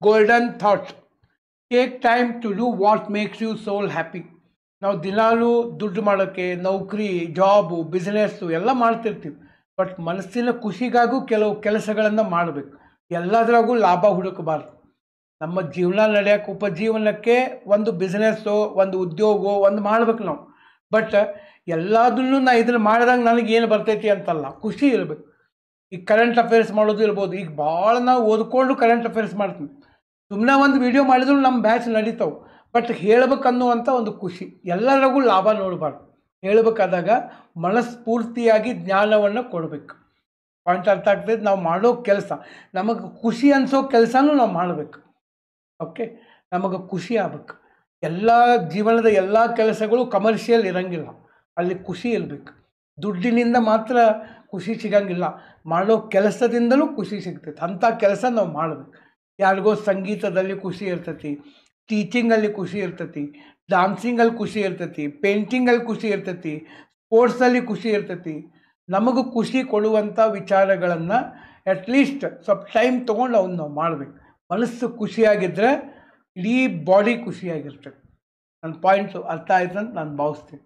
Golden thought. Take time to do what makes you soul happy. ನಾವು ದಿನಾಲೂ ದುಡ್ಡು ಮಾಡೋಕ್ಕೆ ನೌಕರಿ, ಜಾಬು, ಬಿಸ್ನೆಸ್ಸು ಎಲ್ಲ ಮಾಡ್ತಿರ್ತೀವಿ. ಬಟ್ ಮನಸ್ಸಿನ ಖುಷಿಗಾಗೂ ಕೆಲವು ಕೆಲಸಗಳನ್ನು ಮಾಡಬೇಕು. ಎಲ್ಲದರಾಗೂ ಲಾಭ ಹುಡುಕಬಾರ್ದು. ನಮ್ಮ ಜೀವನ ನಡೆಯೋಕ್ಕೆ, ಉಪಜೀವನಕ್ಕೆ ಒಂದು ಬಿಸ್ನೆಸ್ಸೋ, ಒಂದು ಉದ್ಯೋಗವೋ ಒಂದು ಮಾಡ್ಬೇಕು ನಾವು. ಬಟ್ ಎಲ್ಲದನ್ನೂ ನಾ ಇದನ್ನು ಮಾಡಿದಾಗ ನನಗೇನು ಬರ್ತೈತಿ ಅಂತಲ್ಲ, ಖುಷಿ ಇರಬೇಕು. ಈಗ ಕರೆಂಟ್ ಅಫೇರ್ಸ್ ಮಾಡೋದು ಇರ್ಬೋದು. ಈಗ ಭಾಳ ನಾವು ಓದ್ಕೊಂಡು ಕರೆಂಟ್ ಅಫೇರ್ಸ್ ಮಾಡ್ತೀವಿ. ಸುಮ್ಮನೆ ಒಂದು ವಿಡಿಯೋ ಮಾಡಿದ್ರು ನಮ್ಮ ಬ್ಯಾಚ್ ನಡೀತಾವೆ. ಬಟ್ ಹೇಳ್ಬೇಕನ್ನುವಂಥ ಒಂದು ಖುಷಿ. ಎಲ್ಲರಿಗೂ ಲಾಭ ನೋಡಬಾರ್ದು. ಹೇಳ್ಬೇಕಾದಾಗ ಮನಸ್ಫೂರ್ತಿಯಾಗಿ ಜ್ಞಾನವನ್ನು ಕೊಡಬೇಕು. ಪಾಯಿಂಟ್ ಅರ್ಥ ಆಗ್ತದೆ? ನಾವು ಮಾಡೋ ಕೆಲಸ ನಮಗೆ ಖುಷಿ ಅನಿಸೋ ಕೆಲಸನೂ ನಾವು ಮಾಡಬೇಕು. ಓಕೆ, ನಮಗೆ ಖುಷಿ ಆಗ್ಬೇಕು. ಎಲ್ಲ ಜೀವನದ ಎಲ್ಲ ಕೆಲಸಗಳು ಕಮರ್ಷಿಯಲ್ ಇರೋಂಗಿಲ್ಲ. ಅಲ್ಲಿ ಖುಷಿ ಇರಬೇಕು. ದುಡ್ಡಿನಿಂದ ಮಾತ್ರ ಖುಷಿ ಸಿಗಂಗಿಲ್ಲ, ಮಾಡೋ ಕೆಲಸದಿಂದಲೂ ಖುಷಿ ಸಿಗ್ತೈತೆ. ಅಂಥ ಕೆಲಸ ನಾವು ಮಾಡಬೇಕು. ಯಾರಿಗೋ ಸಂಗೀತದಲ್ಲಿ ಖುಷಿ ಇರ್ತೈತಿ, ಟೀಚಿಂಗಲ್ಲಿ ಖುಷಿ ಇರ್ತೈತಿ, ಡಾನ್ಸಿಂಗಲ್ಲಿ ಖುಷಿ ಇರ್ತೈತಿ, ಪೇಂಟಿಂಗಲ್ಲಿ ಖುಷಿ ಇರ್ತೈತಿ, ಸ್ಪೋರ್ಟ್ಸಲ್ಲಿ ಖುಷಿ ಇರ್ತೈತಿ. ನಮಗೆ ಖುಷಿ ಕೊಡುವಂಥ ವಿಚಾರಗಳನ್ನು ಅಟ್ಲೀಸ್ಟ್ ಸ್ವಲ್ಪ ಟೈಮ್ ತೊಗೊಂಡು ಅವನ್ನ ನಾವು ಮಾಡಬೇಕು. ಮನಸ್ಸು ಖುಷಿಯಾಗಿದ್ದರೆ ಇಡೀ ಬಾಡಿ ಖುಷಿಯಾಗಿರ್ತದೆ. ನನ್ನ ಪಾಯಿಂಟ್ಸು ಅರ್ಥ ಆಯ್ತು ಅಂತ ನಾನು ಭಾವಿಸ್ತೀನಿ.